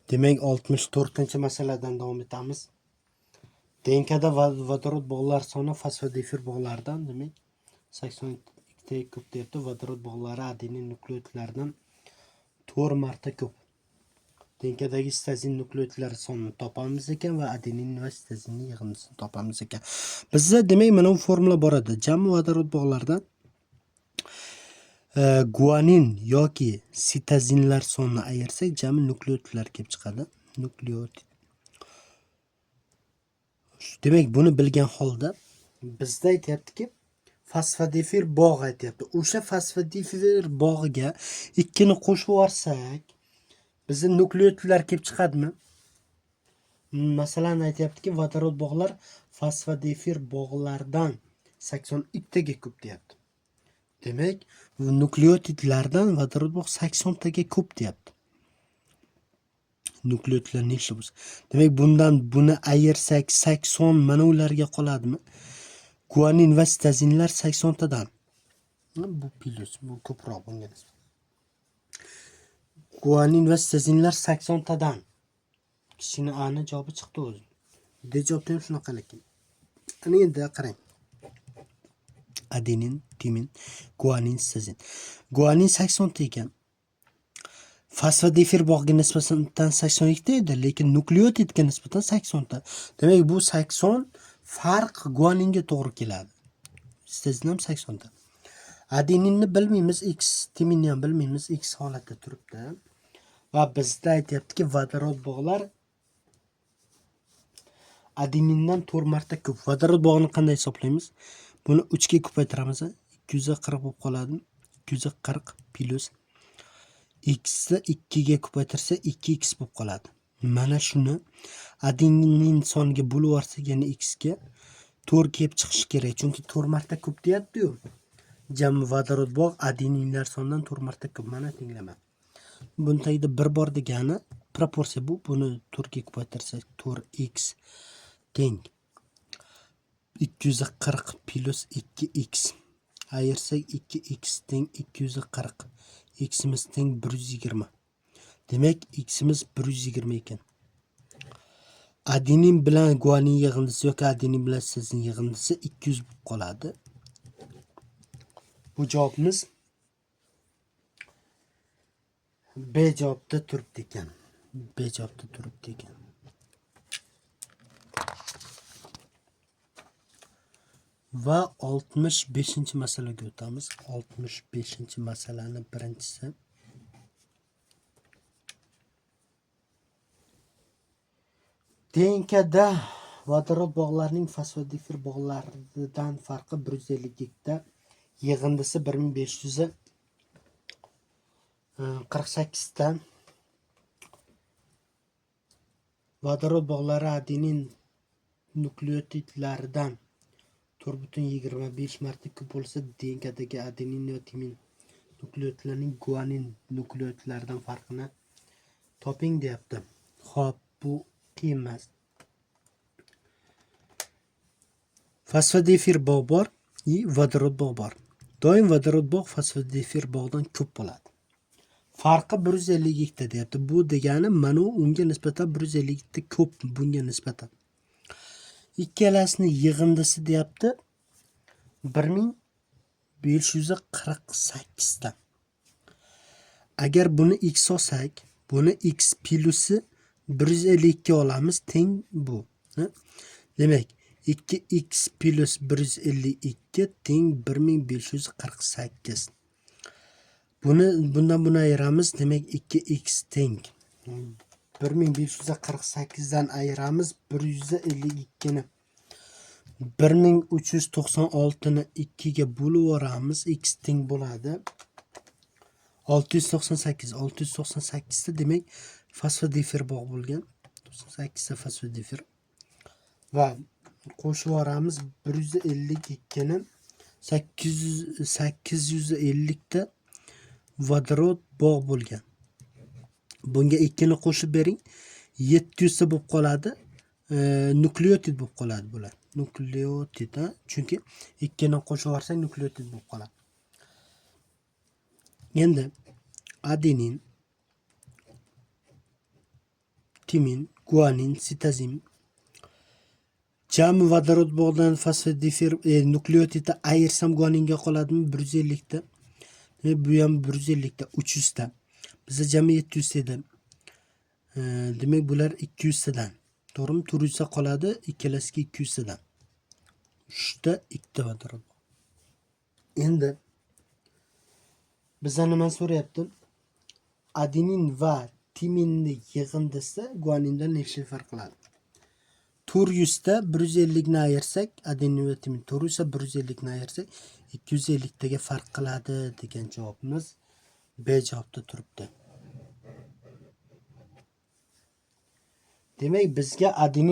Demak 64-masaladan davom etamiz. DNKda vodorod bog'lar soni fosfodifir bog'lardan demak 82 ta ko'p deyapti. Vodorod bog'lari adenin nukleotidlaridan 4 marta ko'p. DNKdagi sitozin nukleotidlari sonini topamiz ekan va adenin va sitozinning yig'indisini topamiz ekan. Bizda demak mana bu formula bor edi. Jami vodorod bog'lardan guanin yoki sitozinlar sonini ayirsak, jami nukleotidlar kelib chiqadi. Nukleotid. Demak, buni bilgan holda bizda aytayaptiki, fosfodifir bog' aytayapti. O'sha fosfodifir bog'iga ikkini qo'shib yuborsak, bizning nukleotidlar kelib chiqadimi? Masalan, aytayaptiki, vodorod bog'lar fosfodifir bog'lardan 82 taga ko'p deyapti. Demak, nukleotidlardan vodorod bog' 80 taga ko'p deyapti. Nukleotidlar nechta bo'lsa. Demak, bundan buni ayirsak 80 mana ularga qoladimi? Guanin va sitozinlar 80 tadan. Bu plus, bu ko'proq bunga nisbatan. Guanin va sitozinlar 80 tadan. Kichkina a ni javobi chiqdi o'zi. D javobda ham shunaqa lekin. Ana endi qarang. Adenin, timin, guanin, sitozin. Guanin 80 ta ekan. Fosfodifir bog'iga nisbatan 82 ta edi, lekin nukleotidga nisbatan 80 ta. Demak, bu 80 farq guaninga to'g'ri keladi. Sitozin ham 80 ta. Adeninni bilmaymiz, X, timinni ham bilmaymiz, X holatda turibdi. Va bizda aytayaptiki, vodorod bog'lar adenindan 4 marta ko'p. Vodorod bog'ini qanday hisoblaymiz? Buni 3 ga ko'paytiramiz. 240 bo'lib qoladi. 240 plus x ni 2 ga ko'paytirsa 2x bo'lib qoladi. Mana shuni adenin soniga bo'lib yuborsak, ya'ni x ga 4 kelib chiqishi kerak. Chunki 4 marta ko'p deyapti-yu. Jami vodorod bog' adeninlar sonidan 4 marta ko'p. Mana tinglama. Buni tagida 1 bor degani proporsiya bu. Buni 4 ga ko'paytirsak 4x teng 240 plus 2x. Ayirsak 2x teng 240. X'imiz teng 120. Demak, x'imiz 120 ekan. Adenin bilan guanin yig'indisi yoki adenin bilan sitozin yig'indisi 200 bo'lib qoladi. Bu javobimiz B javobda turibdi ekan. B javobda turibdi ekan. Va 65-masalaga o'tamiz. 65-masalani birinchisi. DNKda vodorod bog'larining fosfodifir bog'laridan farqi 150 ta, yig'indisi 1548 ta. Vodorod bog'lari adenin nukleotidlaridan 4,25 marta ko'p bo'lsa, DNKdagi adenin va timin nukleotidlarining guanin nukleotidlaridan farqini toping deyapti. Xo'p, bu qiyin emas. Fosfodifir bog' bor, vodorod bog' bor. Doim vodorod bog' fosfodifir bog'dan ko'p bo'ladi. Farqi 152 ta deyapti. Bu degani mana unga nisbatan 152 ta ko'p bunga nisbatan. Ikkalasini yig'indisi deyapti 1548 ta. Agar buni x olsak, buni x plusi 152 olamiz, teng bu. Demak, 2x plus 152 teng 1548. Bundan buni ayiramiz, demak 2x teng 1548 dan ayiramiz 152 ni. 1396 ni 2 ga bo'lib yuboramiz, x teng bo'ladi 698. 698 ta demak fosfodifir bog' bo'lgan. 98 ta fosfodifir. Va qo'shib yuboramiz 152 ni 850 ta vodorod bog' bo'lgan. Bunga 2 ni qo'shib bering, 700 ta bo'lib qoladi. Nukleotid bo'lib qoladi bular. Nukleotid, chunki 2 ni qo'shib yuborsak nukleotid bo'lib qoladi. Endi adenin timin, guanin, sitazin. Jami vodorod bog'dan fosfodifer nukleotidni ayirsam guaninga qoladimi? 150 ta. Bu ham 150 ta, 300 ta. Bizda jami 700 edi. Demak bular 200 tadan. To'g'rimi? 400 ta qoladi, ikkalasiga 200 tadan. 3 ta 2 ta vodorod. Endi bizdan nima so'rayapti? Adenin va timinni yig'indisi guanindan necha farq qiladi? 400 ta 150 ni ayirsak, adenin va timin 400 ta 150 ni ayirsak 250 taga farq qiladi degan javobimiz B javobda turibdi. Demak bizga adenin